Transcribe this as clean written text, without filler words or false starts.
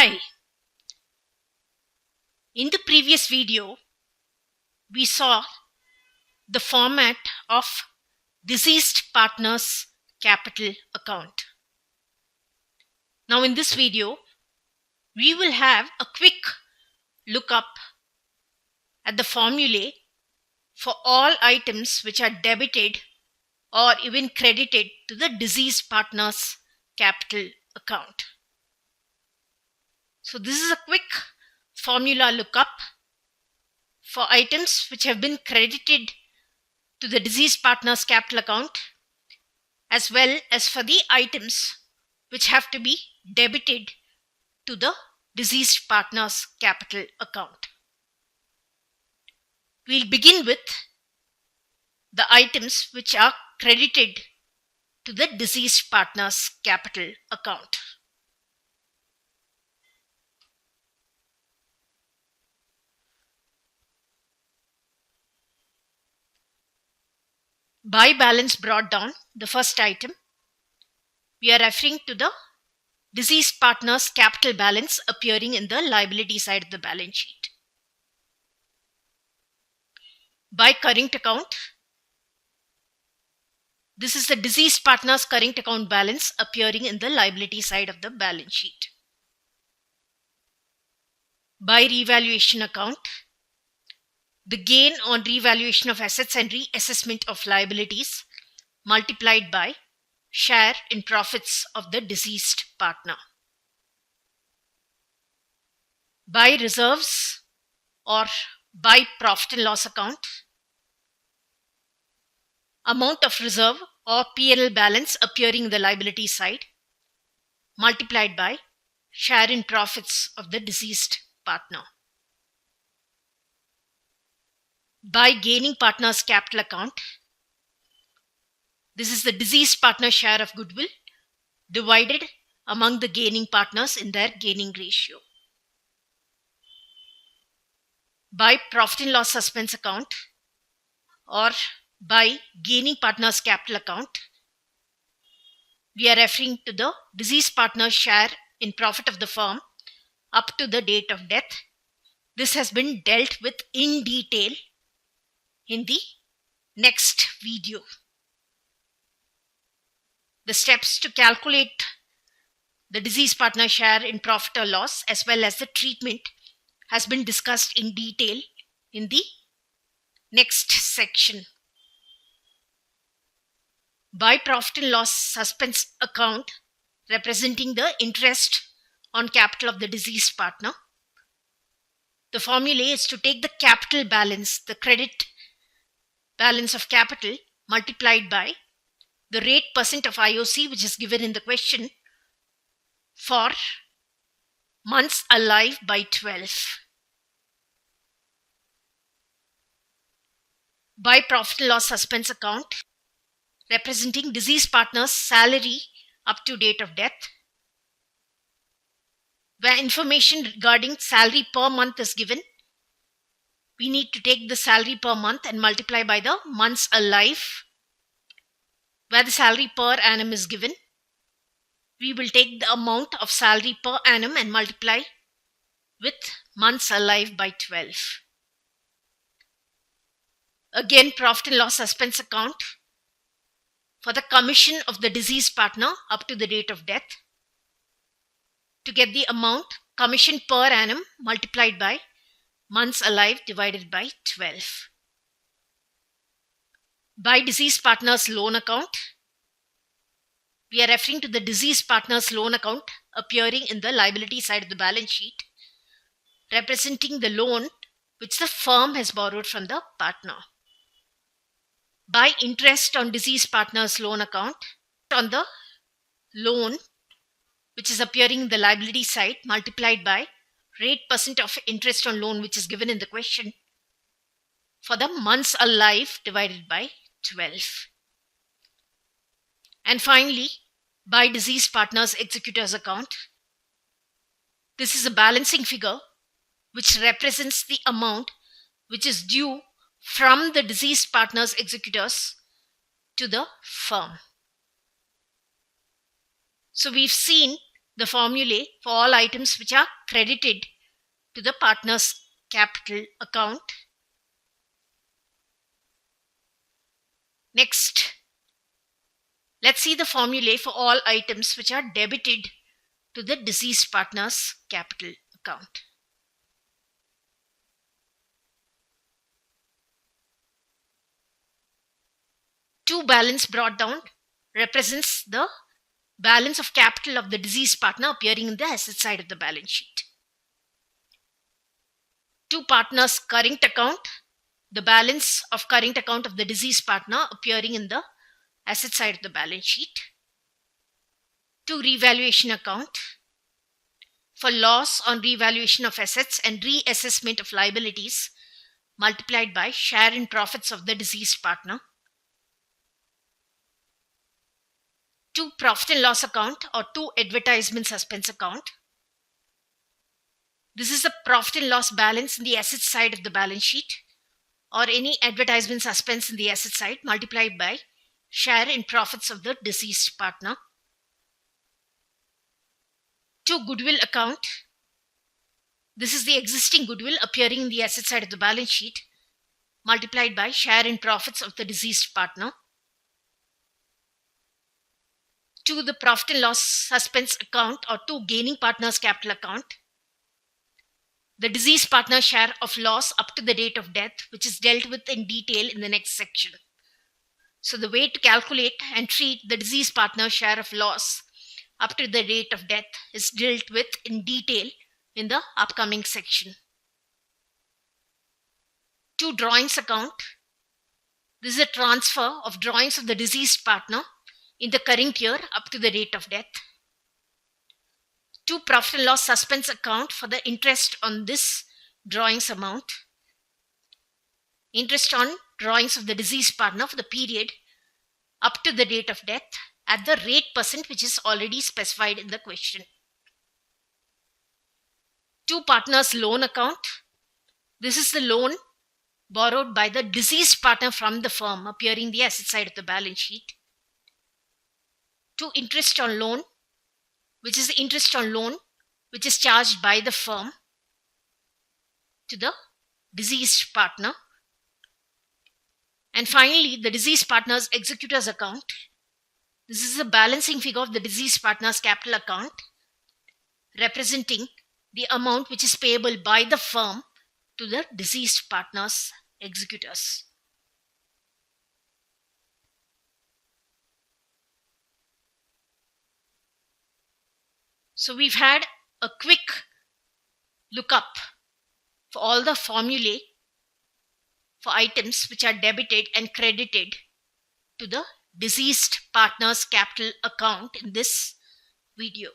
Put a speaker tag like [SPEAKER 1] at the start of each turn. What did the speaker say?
[SPEAKER 1] Hi, in the previous video, we saw the format of deceased partner's capital account. Now in this video, we will have a quick lookup at the formulae for all items which are debited or even credited to the deceased partner's capital account. So this is a quick formula lookup for items which have been credited to the deceased partner's capital account, as well as for the items which have to be debited to the deceased partner's capital account. We'll begin with the items which are credited to the deceased partner's capital account. By balance brought down, the first item, we are referring to the deceased partner's capital balance appearing in the liability side of the balance sheet. By current account, this is the deceased partner's current account balance appearing in the liability side of the balance sheet. By revaluation account, the gain on revaluation of assets and reassessment of liabilities multiplied by share in profits of the deceased partner. By reserves or by profit and loss account, amount of reserve or P&L balance appearing in the liability side multiplied by share in profits of the deceased partner. By gaining partner's capital account, this is the deceased partner's share of goodwill divided among the gaining partners in their gaining ratio. By profit and loss suspense account or by gaining partner's capital account, we are referring to the deceased partner's share in profit of the firm up to the date of death. This has been dealt with in detail in the next video. The steps to calculate the deceased partner share in profit or loss as well as the treatment has been discussed in detail in the next section. By profit and loss suspense account representing the interest on capital of the deceased partner, the formula is to take the capital balance, the credit balance of capital multiplied by the rate percent of IOC which is given in the question for months alive by 12. By profit and loss suspense account representing deceased partner's salary up to date of death, where information regarding salary per month is given, we need to take the salary per month and multiply by the months alive. Where the salary per annum is given, we will take the amount of salary per annum and multiply with months alive by 12. Again, profit and loss suspense account for the commission of the deceased partner up to the date of death, to get the amount commission per annum multiplied by months alive divided by 12. By deceased partner's loan account, we are referring to the deceased partner's loan account appearing in the liability side of the balance sheet, representing the loan which the firm has borrowed from the partner. By interest on deceased partner's loan account, on the loan which is appearing in the liability side multiplied by rate percent of interest on loan which is given in the question for the months alive divided by 12. And finally, by deceased partner's executor's account, this is a balancing figure which represents the amount which is due from the deceased partner's executors to the firm. So we've seen the formulae for all items which are credited to the partner's capital account. Next, let's see the formulae for all items which are debited to the deceased partner's capital account. Two balance brought down represents the balance of capital of the deceased partner appearing in the asset side of the balance sheet. Two partners current account, the balance of current account of the deceased partner appearing in the asset side of the balance sheet. Two revaluation account for loss on revaluation of assets and reassessment of liabilities multiplied by share in profits of the deceased partner. Two profit and loss account or two advertisement suspense account. This is the profit and loss balance in the asset side of the balance sheet or any advertisement suspense in the asset side multiplied by share in profits of the deceased partner. Two goodwill account. This is the existing goodwill appearing in the asset side of the balance sheet multiplied by share in profits of the deceased partner. Two, the profit and loss suspense account or two gaining partner's capital account. The deceased partner's share of loss up to the date of death, which is dealt with in detail in the next section. So the way to calculate and treat the deceased partner's share of loss up to the date of death is dealt with in detail in the upcoming section. Two, drawings account. This is a transfer of drawings of the deceased partner in the current year up to the date of death. Two, profit and loss suspense account for the interest on this drawings amount. Interest on drawings of the deceased partner for the period up to the date of death at the rate % which is already specified in the question. Two, partners loan account. This is the loan borrowed by the deceased partner from the firm appearing the asset side of the balance sheet. Two, interest on loan, which is the interest on loan which is charged by the firm to the deceased partner. And finally, the deceased partner's executor's account. This is a balancing figure of the deceased partner's capital account representing the amount which is payable by the firm to the deceased partner's executors. So we've had a quick lookup for all the formulae for items which are debited and credited to the deceased partner's capital account in this video.